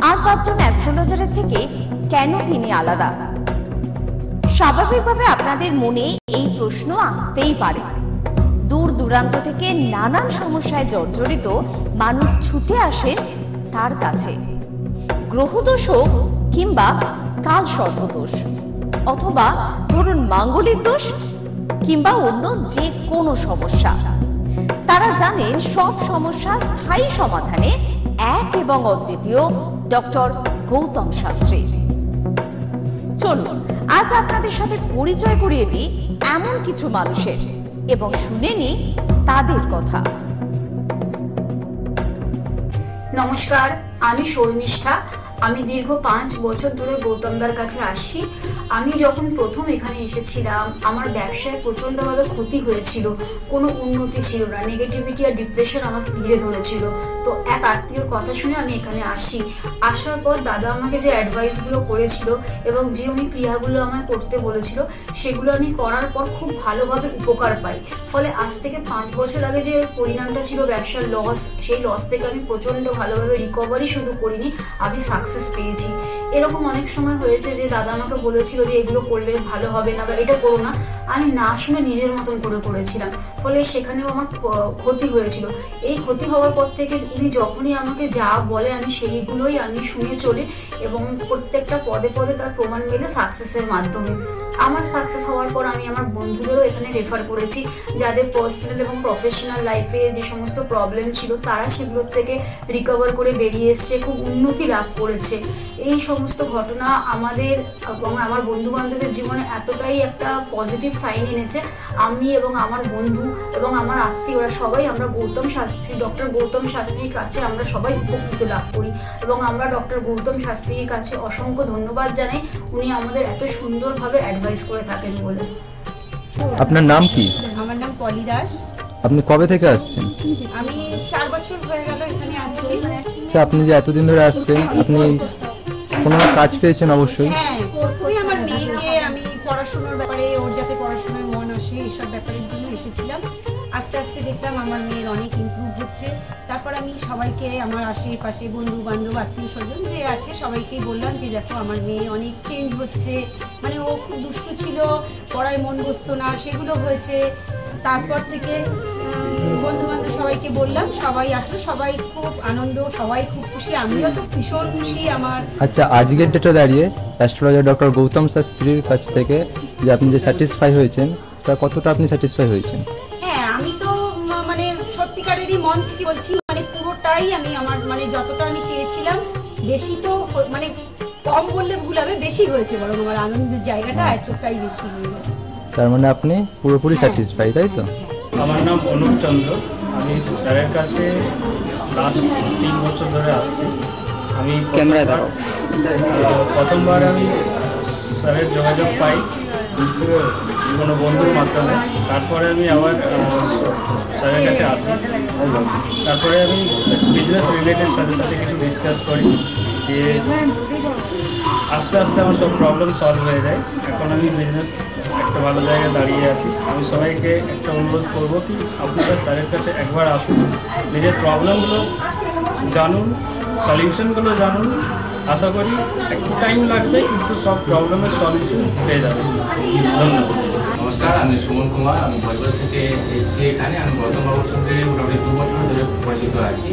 আর 5 জন অ্যাস্ট্রোলজারের থেকে কেন তিনি আলাদা? স্বাভাবিকভাবে আপনাদের মনে এই প্রশ্ন আসতেই পারে। দূর দূরান্ত থেকে নানান সমস্যায় জর্জরিত মানুষ ছুটে আসে তার কাছে। গ্রহদোষ হোক কিংবা কাল সর্পদোষ, অথবা ধরুন মাঙ্গলিক দোষ কিংবা অন্য যে কোনো সমস্যা, তারা জানেন সব সমস্যা স্থায়ী সমাধানে এক এবং অদ্বিতীয় ডক্টর গৌতম শাস্ত্রী। চলুন আজ আপনাদের সাথে পরিচয় করিয়ে দিই এমন কিছু মানুষের এবং শুনে নিই তাদের কথা। নমস্কার, আমি শর্মিষ্ঠা। আমি দীর্ঘ 5 বছর ধরে গৌতমদার কাছে আসি। আমি যখন প্রথম এখানে এসেছিলাম, আমার ব্যবসায় প্রচণ্ডভাবে ক্ষতি হয়েছিল, কোনো উন্নতি ছিল না, নেগেটিভিটি আর ডিপ্রেশন আমাকে ঘিরে ধরেছিল। তো এক আত্মীয়র কথা শুনে আমি এখানে আসি। আসার পর দাদা আমাকে যে অ্যাডভাইসগুলো করেছিল এবং যে উনি ক্রিয়াগুলো আমায় করতে বলেছিল, সেগুলো আমি করার পর খুব ভালোভাবে উপকার পাই। ফলে আজ থেকে 5 বছর আগে যে পরিণামটা ছিল ব্যবসার লস, সেই লস থেকে আমি প্রচণ্ড ভালোভাবে রিকভারি শুরু করিনি, আমি সাকসেস পেয়েছি। এরকম অনেক সময় হয়েছে যে দাদা আমাকে বলেছিল যে এগুলো করলে ভালো হবে না বা এটা করো না, আমি না শুনে নিজের মতন করে করেছিলাম। ফলে সেখানেও আমার ক্ষতি হয়েছিল। এই ক্ষতি হওয়ার পর থেকে উনি যখনই আমাকে যা বলে আমি সেইগুলোই আমি শুনে চলি এবং প্রত্যেকটা পদে পদে তার প্রমাণ মেলে সাকসেসের মাধ্যমে। আমার সাকসেস হওয়ার পর আমি আমার বন্ধুদেরও এখানে রেফার করেছি, যাদের পার্সোনাল এবং প্রফেশনাল লাইফে যে সমস্ত প্রবলেম ছিল তারা সেগুলোর থেকে রিকভার করে বেরিয়ে এসছে, খুব উন্নতি লাভ করেছে। এই সমস্ত ঘটনা আমাদের এবং আমার বন্ধু বান্ধবের জীবনে এতটাই একটা পজিটিভ সাইন এনেছে, আমি এবং আমার বন্ধু এবং আমার আত্মীয়রা সবাই আমরা ডক্টর গৌতম শাস্ত্রীর কাছে আমরা সবাই উপকৃত লাভ করি এবং আমরা ডক্টর গৌতম শাস্ত্রীর কাছে অসংখ্য ধন্যবাদ জানাই, উনি আমাদের এত সুন্দরভাবে অ্যাডভাইস করে থাকেন বলে। আপনার নাম কি? আমার নাম পলি দাস। আপনি কবে থেকে আসছেন? আমি 4 বছর হয়ে গেল এখানে আসছি। আচ্ছা, আপনি যে এতদিন ধরে আসছেন, আপনি কোনো কাজ পেয়েছেন? অবশ্যই। হ্যাঁ, প্রথমে আমার মেয়েকে আমি পড়াশোনার ব্যাপারে, ওর যাতে পড়াশোনায় মন আসে এইসব ব্যাপারের জন্য এসেছিলাম। আস্তে আস্তে দেখলাম আমার মেয়ের অনেক ইমপ্রুভ হচ্ছে। তারপর আমি সবাইকে, আমার আশেপাশে বন্ধু বান্ধব আত্মীয় স্বজন যে আছে সবাইকেই বললাম যে দেখো আমার মেয়ে অনেক চেঞ্জ হচ্ছে, মানে ও খুব দুষ্টু ছিল, পড়ায় মন বসতো না, সেগুলো হয়েছে। তারপর থেকে বন্ধু বান্ধব সবাইকে বললাম, সবাই আসলো, সবাই খুব আনন্দ, সবাই খুব খুশি, আমিও তো ভীষণ খুশি। আমার আচ্ছা, আজকের ডেটে দাঁড়িয়ে অ্যাস্ট্রোলজার ডক্টর গৌতম শাস্ত্রীর কাছ থেকে যে আপনি যে স্যাটিসফাই হয়েছেন, তা কতটা আপনি স্যাটিসফাই হয়েছেন? হ্যাঁ, আমি তো মানে সত্যিকারেরই মন থেকে বলছি, মানে পুরোটাই আমি আমার মানে যতটা আমি চেয়েছিলাম, বেশি তো মানে কম বললে ভুল হবে, বেশি হয়েছে, বরং আমার আনন্দের জায়গাটা এতটাই বেশি হয়ে গেছে। তার মানে আপনি পুরোপুরি স্যাটিসফাই, তাই তো? আমার নাম অনুপ চন্দ্র। আমি স্যারের কাছে লাস্ট 3 বছর ধরে আসছি। আমি প্রথমবার আমি স্যারের যোগাযোগ পাই কোনো বন্ধুর মাধ্যমে। তারপরে আমি আবার স্যারের কাছে আসি। তারপরে আমি বিজনেস রিলেটেড সাথে সাথে কিছু ডিসকাস করি, দিয়ে আস্তে আস্তে আমার সব প্রবলেম সলভ হয়ে যায়। এখন আমি বিজনেস একটা ভালো জায়গায় দাঁড়িয়ে আছি। আমি সবাইকে একটা অনুরোধ করবো কি আপনারা স্যারের কাছে একবার আসুন, নিজের প্রবলেমগুলো জানুন, সলিউশনগুলো জানুন। আশা করি একটু টাইম লাগবে কিন্তু সব প্রবলেমের সলিউশন পেয়ে যাবেন। ধন্যবাদ। নমস্কার, আমি সুমন কুমার। আমি বজবজ থেকে এসেছি এখানে। আমি গৌতমবাবুর সঙ্গে মোটামুটি 2 বছর ধরে পরিচিত আছি।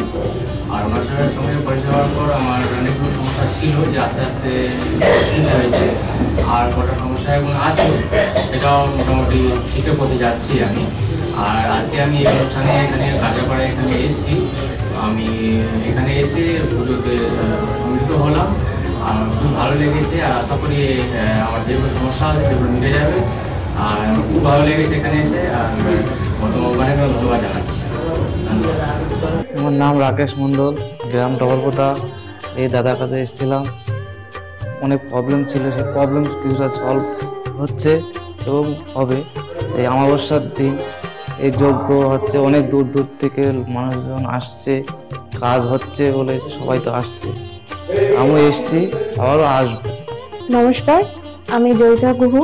আর ওনার সঙ্গে পরিচয় হওয়ার পর আমার অনেকগুলো সমস্যা ছিল যে আস্তে আস্তে ঠিক হয়েছে, আর কটা সমস্যা এখন আছে সেটাও মোটামুটি ঠিকের পথে যাচ্ছি আমি। আর আজকে আমি এই অনুষ্ঠানে এখানে কাজাপাড়ায় এখানে এসেছি। আমি এখানে এসে পুজোতে সম্মিলিত হলাম, আর খুব ভালো লেগেছে। আর আশা করি আমার যেগুলো সমস্যা আছে সেগুলো মিটে যাবে। আর খুব ভালো লেগেছে এখানে এসে। আর গৌতমবাবুকে ধন্যবাদ জানাচ্ছি। আমার নাম রাকেশ মণ্ডল, গ্রাম ডবলপোতা। এই দাদার কাছে এসেছিলাম, অনেক প্রবলেম ছিল, সেই প্রবলেম কিছুটা সলভ হচ্ছে এবং হবে। এই অমাবস্যার দিন এই যজ্ঞ হচ্ছে, অনেক দূর দূর থেকে মানুষজন আসছে, কাজ হচ্ছে বলে সবাই তো আসছে, আমিও এসছি, আবারও আসবো। নমস্কার, আমি জয়িতা গুহু।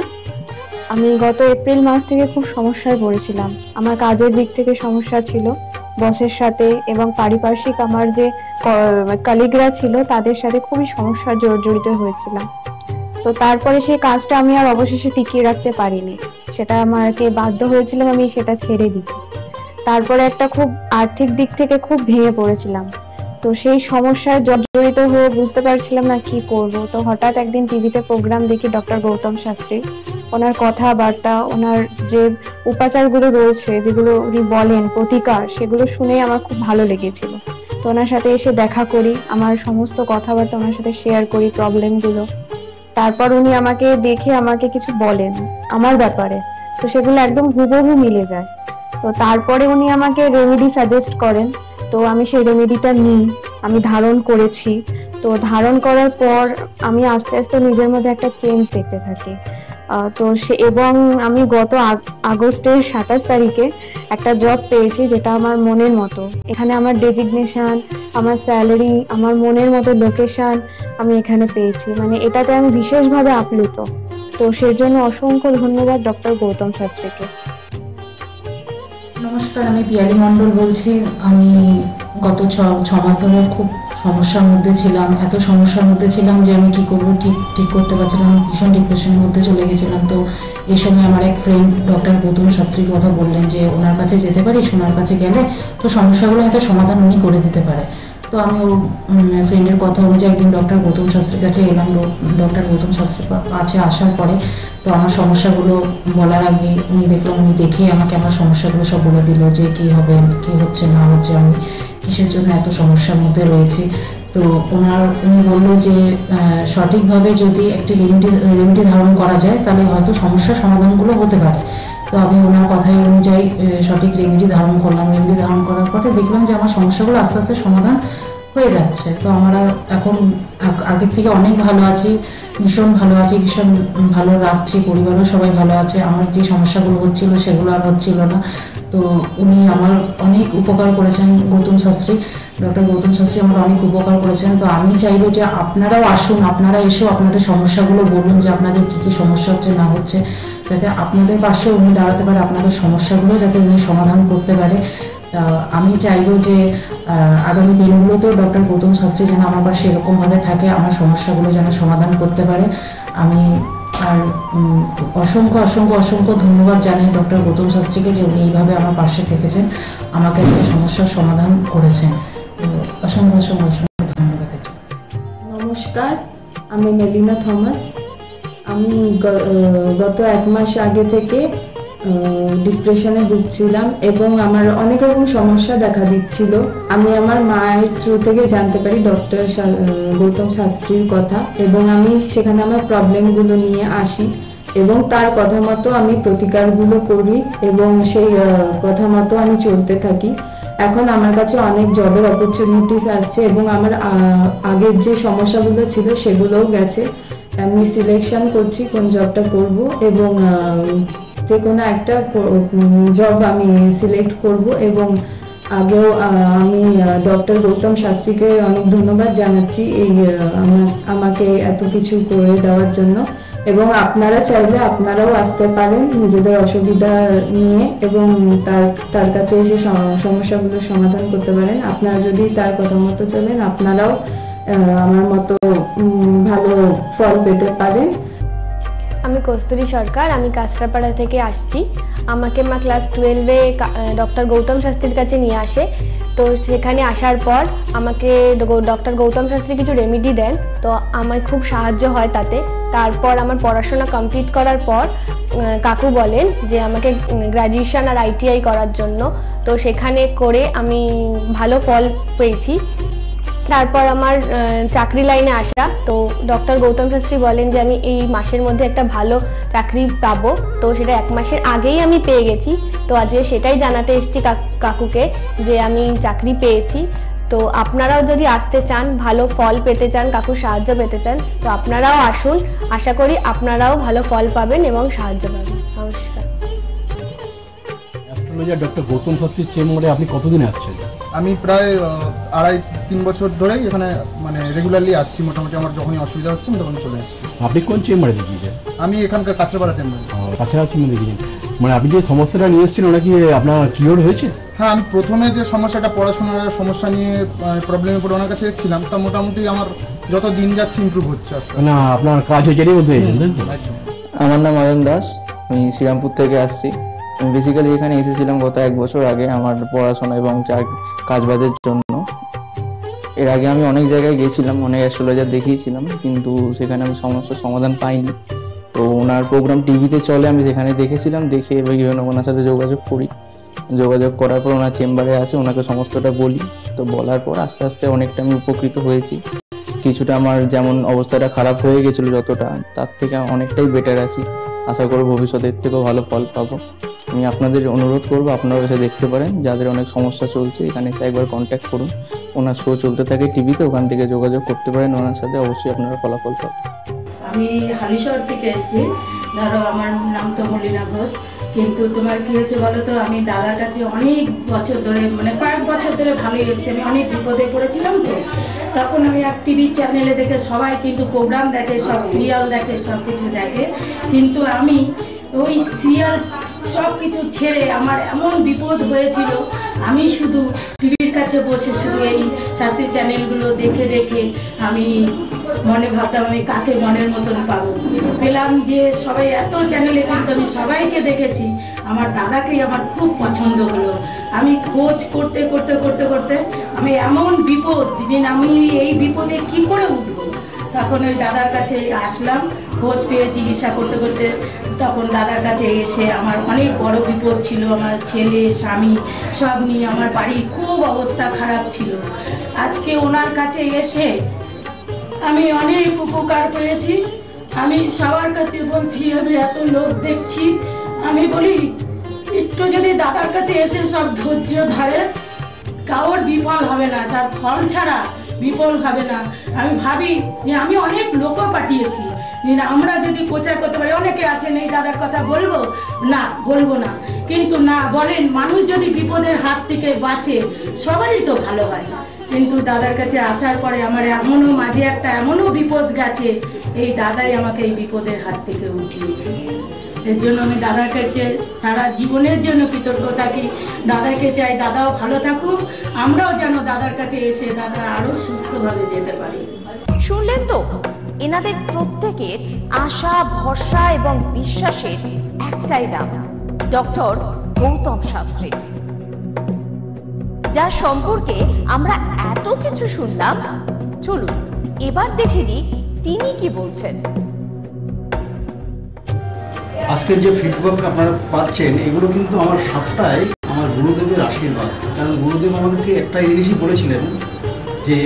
আমি গত এপ্রিল মাস থেকে খুব সমস্যায় পড়েছিলাম। আমার কাজের দিক থেকে সমস্যা ছিল, বসের সাথে এবং পারিপার্শ্বিক আমার যে কলিগরা ছিল তাদের সাথে খুবই সমস্যা জড়িত হয়েছিলাম। তো তারপরে সেই কাজটা আমি আর অবশেষে টিকিয়ে রাখতে পারিনি, সেটা আমাকে বাধ্য হয়েছিলাম আমি সেটা ছেড়ে দিতে। তারপরে একটা খুব আর্থিক দিক থেকে খুব ভেঙে পড়েছিলাম। তো সেই সমস্যায় জর্জরিত হয়ে বুঝতে পারছিলাম না কি করব। তো হঠাৎ একদিন টিভিতে প্রোগ্রাম দেখি ডক্টর গৌতম শাস্ত্রী, ওনার কথাবার্তা, ওনার যে উপাচারগুলো রয়েছে যেগুলো উনি বলেন প্রতিকার, সেগুলো শুনে আমার খুব ভালো লেগেছিল। তো ওনার সাথে এসে দেখা করি, আমার সমস্ত কথাবার্তা ওনার সাথে শেয়ার করি, প্রবলেমগুলো। তারপর উনি আমাকে দেখে আমাকে কিছু বলেন আমার ব্যাপারে, তো সেগুলো একদম হুবহু মিলে যায়। তো তারপরে উনি আমাকে রেমেডি সাজেস্ট করেন, তো আমি সেই রেমেডিটা নিই, আমি ধারণ করেছি। তো ধারণ করার পর আমি আস্তে আস্তে নিজের মধ্যে একটা চেঞ্জ দেখতে থাকি। তো এবং আমি গত আগস্টের 27 তারিখে একটা জব পেয়েছি যেটা আমার মনের মতো। এখানে আমার ডেজিগনেশন, আমার স্যালারি, আমার মনের মতো লোকেশন আমি এখানে পেয়েছি, মানে এটাতে আমি বিশেষভাবে আপ্লুত। তো সেই জন্য অসংখ্য ধন্যবাদ ডক্টর গৌতম শাস্ত্রীকে। নমস্কার, আমি পিয়ালি মণ্ডল বলছি। আমি গত ছ মাস ধরে খুব সমস্যার মধ্যে ছিলাম, এত সমস্যার মধ্যে ছিলাম যে আমি কি করবো ঠিক করতে পারছিলাম, ভীষণ ডিপ্রেশনের মধ্যে চলে গেছিলাম। তো এই সময় আমার এক ফ্রেন্ড ডক্টর গৌতম শাস্ত্রীর কথা বললেন যে ওনার কাছে যেতে পারিস, ওনার কাছে গেলে তো সমস্যাগুলো হয়তো সমাধান উনি করে দিতে পারে। তো আমি ওর ফ্রেন্ডের কথা অনুযায়ী একদিন ডক্টর গৌতম শাস্ত্রীর কাছে এলাম। ডক্টর গৌতম শাস্ত্রীর কাছে আসার পরে তো আমার সমস্যাগুলো বলার আগে উনি দেখলাম, উনি দেখে আমাকে আমার সমস্যাগুলো সব বলে দিল যে কী হবে, কী হচ্ছে না হচ্ছে, আমি কিসের জন্য এত সমস্যার মধ্যে রয়েছি। তো উনি বললো যে সঠিকভাবে যদি একটি রেমেডি ধারণ করা যায় তাহলে হয়তো সমস্যার সমাধানগুলো হতে পারে। তো আমি ওনার কথাই অনুযায়ী সঠিক রেমেডি ধারণ করলাম। রেমেডি ধারণ করার পরে দেখলাম যে আমার সমস্যাগুলো আস্তে আস্তে সমাধান হয়ে যাচ্ছে। তো আমরা এখন আগের থেকে অনেক ভালো আছি, ভীষণ ভালো আছি, ভীষণ ভালো রাখছি, পরিবারও সবাই ভালো আছে। আমার যে সমস্যাগুলো হচ্ছিল সেগুলো আর হচ্ছিল না। তো উনি আমার অনেক উপকার করেছেন, গৌতম শাস্ত্রী, ডক্টর গৌতম শাস্ত্রী আমার অনেক উপকার করেছেন। তো আমি চাইবো যে আপনারাও আসুন, আপনারা এসেও আপনাদের সমস্যাগুলো বলুন যে আপনাদের কী কী সমস্যা হচ্ছে না হচ্ছে, যাতে আপনাদের পাশে উনি দাঁড়াতে পারে, আপনাদের সমস্যাগুলো যাতে উনি সমাধান করতে পারে। আমি চাইবো যে আগামী দিনগুলোতেও ডক্টর গৌতম শাস্ত্রী যেন আমার পাশে এরকমভাবে থাকে, আমার সমস্যাগুলো যেন সমাধান করতে পারে। আমি আর অসংখ্য অসংখ্য অসংখ্য ধন্যবাদ জানাই ডক্টর গৌতম শাস্ত্রীকে যে উনি এইভাবে আমার পাশে থেকেছেন, আমাকে একটা সমস্যার সমাধান করেছেন। অসংখ্য অসংখ্য অসংখ্য ধন্যবাদ। নমস্কার, আমি মেলিনা থমাস। আমি গত 1 মাস আগে থেকে ডিপ্রেশনে ভুগছিলাম এবং আমার অনেক রকম সমস্যা দেখা দিচ্ছিল। আমি আমার মায়ের থ্রু থেকে জানতে পারি ডক্টর গৌতম শাস্ত্রীর কথা এবং আমি সেখানে আমার প্রবলেমগুলো নিয়ে আসি এবং তার কথা মতো আমি প্রতিকারগুলো করি এবং সেই কথা মতো আমি চলতে থাকি। এখন আমার কাছে অনেক জবের অপরচুনিটিস আসছে এবং আমার আগের যে সমস্যাগুলো ছিল সেগুলোও গেছে। আমি সিলেকশন করছি কোন জবটা করব এবং যে কোনো একটা জব আমি সিলেক্ট করব এবং আগেও আমি ডক্টর গৌতম শাস্ত্রীকে অনেক ধন্যবাদ জানাচ্ছি এই আমাকে এত কিছু করে দেওয়ার জন্য। এবং আপনারা চাইলে আপনারাও আসতে পারেন নিজেদের অসুবিধা নিয়ে এবং তার কাছে এসে সমস্যাগুলো সমাধান করতে পারেন। আপনারা যদি তার কথা মতো চলেন আপনারাও আমার মতো ভালো ফল পেতে পারেন। আমি কস্তুরী সরকার, আমি কাঁচরাপাড়া থেকে আসছি। আমাকে মা ক্লাস 12-এ ডক্টর গৌতম শাস্ত্রীর কাছে নিয়ে আসে। তো সেখানে আসার পর আমাকে ডক্টর গৌতম শাস্ত্রী কিছু রেমেডি দেন, তো আমার খুব সাহায্য হয় তাতে। তারপর আমার পড়াশোনা কমপ্লিট করার পর কাকু বলেন যে আমাকে গ্র্যাজুয়েশন আর ITI করার জন্য। তো সেখানে করে আমি ভালো ফল পেয়েছি। তারপর আমার চাকরি লাইনে আসা, তো ডক্টর গৌতম শাস্ত্রী বলেন যে আমি এই মাসের মধ্যে একটা ভালো চাকরি পাবো। তো সেটা 1 মাসের আগেই আমি পেয়ে গেছি। তো আজকে সেটাই জানাতে এসেছি কাকুকে যে আমি চাকরি পেয়েছি। তো আপনারাও যদি আসতে চান, ভালো ফল পেতে চান, কাকুর সাহায্য পেতে চান, তো আপনারাও আসুন। আশা করি আপনারাও ভালো ফল পাবেন এবং সাহায্য পাবেন। নমস্কার। অ্যাস্ট্রোলজার ডক্টর গৌতম শাস্ত্রীর চেম্বারে আপনি কতদিনে আসছেন? আমি প্রায় 2.5-3 বছর ধরেই এখানে মানে রেগুলারলি আসছি। মোটামুটি আমার যখনই অসুবিধা হচ্ছে আমি তখন চলে আসছি। আপনি কোন চেম্বারে দেখিয়েছেন? আমি এখানকার কাছড়াপাড়া চেম্বারে। কাছড়াপাড়া চেম্বারে দেখিয়েছেন। মানে আপনি যে সমস্যাটা নিয়ে এসেছিলেন ওটা কি আপনার কিওর হয়েছে? হ্যাঁ, আমি প্রথমে যে সমস্যাটা পড়াশোনার সমস্যা নিয়ে প্রবলেমে পড়ে ওনার কাছে এসেছিলাম, তা মোটামুটি আমার যত দিন যাচ্ছে ইমপ্রুভ হচ্ছে আস্তে আস্তে। না আপনার কাজ হয়েছে এর মধ্যে? আমার নাম অয়ন দাস, আমি শ্রীরামপুর থেকে আসছি। আমি বেসিক্যালি এখানে এসেছিলাম গত 1 বছর আগে আমার পড়াশোনা এবং কাজবাজের জন্য। এর আগে আমি অনেক জায়গায় গেছিলাম, অনেক অ্যাস্ট্রোলজার দেখিয়েছিলাম, কিন্তু সেখানে আমি সমস্যার সমাধান পাইনি। তো ওনার প্রোগ্রাম টিভিতে চলে, আমি সেখানে দেখেছিলাম, দেখে এবার ওনার সাথে যোগাযোগ করি। যোগাযোগ করার পর ওনার চেম্বারে আসে, ওনাকে সমস্তটা বলি। তো বলার পর আস্তে আস্তে অনেকটা আমি উপকৃত হয়েছি। কিছুটা আমার যেমন অবস্থাটা খারাপ হয়ে গেছিলো যতটা, তার থেকে অনেকটাই বেটার আছি। আশা করব ভবিষ্যতের থেকেও ভালো ফল পাবো। আমি আপনাদের অনুরোধ করবো আপনারা এসে দেখতে পারেন, যাদের অনেক সমস্যা চলছে এখানে এসে একবার কন্ট্যাক্ট করুন। ওনার শো চলতে থাকে টিভিতে, ওখান থেকে যোগাযোগ করতে পারেন ওনার সাথে, অবশ্যই আপনারা ফলাফল পাবেন। আমি হালিশহর থেকে এসেছি, ধরো আমার নাম তো মলিনা ঘোষ। কিন্তু তোমার কি হয়েছে বলো তো, আমি দাদার কাছে অনেক বছর ধরে, মানে কয়েক বছর ধরে ভালোই এসেছি। আমি অনেক বিপদে পড়েছিলাম, তো তখন আমি এক টিভি চ্যানেলে দেখে, সবাই কিন্তু প্রোগ্রাম দেখে, সব সিরিয়াল দেখে, সব কিছু দেখে, কিন্তু আমি ওই সিরিয়াল সব কিছু ছেড়ে আমার এমন বিপদ হয়েছিল, আমি শুধু টিভির কাছে বসে শুধু এই শাস্ত্রী চ্যানেলগুলো দেখে দেখে আমি মনে ভাবতাম আমি কাকে মনের মতন পাবো। পেলাম যে সবাই এত চ্যানেলে, কিন্তু আমি সবাইকে দেখেছি, আমার দাদাকেই আমার খুব পছন্দ হলো। আমি খোঁজ করতে করতে করতে করতে আমি এমন বিপদ যে আমি এই বিপদে কি করে উঠবো, তখন ওই দাদার কাছে আসলাম। খোঁজ পেয়ে চিকিৎসা করতে করতে তখন দাদার কাছে এসে আমার অনেক বড় বিপদ ছিল, আমার ছেলে স্বামী সব নিয়ে আমার বাড়ির খুব অবস্থা খারাপ ছিল। আজকে ওনার কাছে এসে আমি অনেক উপকার পেয়েছি। আমি সবার কাছে বলছি, আমি এত লোক দেখছি, আমি বলি একটু যদি দাদার কাছে এসে সব ধৈর্য ধরে, কারোর বিফল হবে না, তার ফল ছাড়া বিফল হবে না। আমি ভাবি যে আমি অনেক লোকও পাঠিয়েছি, আমরা যদি প্রচার করতে পারি, অনেকে আছেন এই দাদার কথা বলবো না, বলবো না, কিন্তু না বলেন, মানুষ যদি বিপদের হাত থেকে বাঁচে সবারই তো ভালো হয়। কিন্তু দাদার কাছে আসার পরে আমার এমনও মাঝে একটা এমনও বিপদ গেছে, এই দাদাই আমাকে এই বিপদের হাত থেকে উঠিয়েছে। এর জন্য আমি দাদার কাছে সারা জীবনের জন্য কৃতজ্ঞ থাকি। দাদাকে চাই দাদাও ভালো থাকুক, আমরাও যেন দাদার কাছে এসে দাদা আরো সুস্থভাবে যেতে পারি। শুনলেন তো, এনাদের প্রত্যেকের আশা, ভরসা এবং বিশ্বাসের একটাই নাম, ডক্টর গৌতম শাস্ত্রী, যার সম্পর্কে আমরা এত কিছু শুনলাম। চলুন এবার দেখে নিই তিনি কি বলছেন। আজকের যে ফিডব্যাক আপনারা পাচ্ছেন, এগুলো কিন্তু আমার সবটাই আমার গুরুদেবের আশীর্বাদ। কারণ গুরুদেব আমাদেরকে একটা জিনিসই বলেছিলেন যে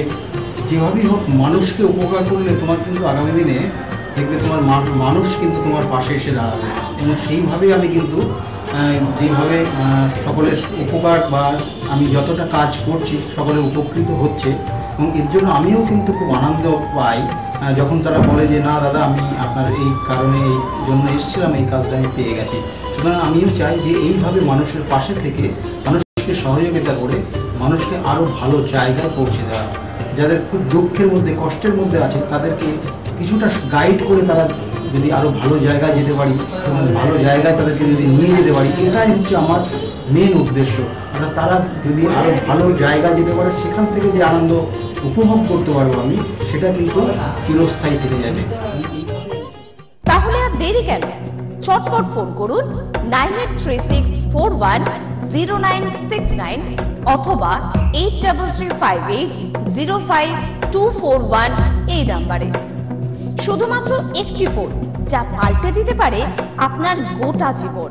যেভাবেই হোক মানুষকে উপকার করলে তোমার কিন্তু আগামী দিনে দেখবে তোমার মানুষ কিন্তু তোমার পাশে এসে দাঁড়াবে। এবং সেইভাবেই আমি কিন্তু যেভাবে সকলের উপকার বা আমি যতটা কাজ করছি সকলে উপকৃত হচ্ছে, এবং এর জন্য আমিও কিন্তু খুব আনন্দ পাই যখন তারা বলে যে না দাদা, আমি আপনার এই কারণে এই জন্য এসেছিলাম, এই কাজটা আমি পেয়ে গেছি। সুতরাং আমিও চাই যে এইভাবে মানুষের পাশে থেকে মানুষকে সহযোগিতা করে মানুষকে আরও ভালো জায়গায় পৌঁছে দেওয়া। যাদের খুব দুঃখের মধ্যে, কষ্টের মধ্যে আছে, তাদেরকে কিছুটা গাইড করে তারা যদি আরও ভালো জায়গায় যেতে পারি এবং ভালো জায়গায় তাদেরকে যদি নিয়ে যেতে পারি, এটাই হচ্ছে আমার মেন উদ্দেশ্য। অর্থাৎ তারা যদি আরও ভালো জায়গায় যেতে পারে, সেখান থেকে যে আনন্দ উপভোগ করতে পারবো আমি, সেটা কিন্তু চিরস্থায়ী থেকে যাবে। তাহলে আর দেরি কেন, চটপট ফোন করুন 9836410969 অথবা 8335805241 এই নাম্বারে। শুধুমাত্র একটি ফোন, যা পাল্টে দিতে পারে আপনার গোটা জীবন।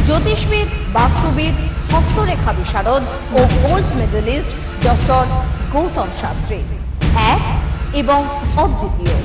জ্যোতিষবিদ, বাস্তুবিদ, হস্তরেখা বিশারদ ও gold medalist doctor Gautam Shastri, এক এবং অদ্বিতীয়।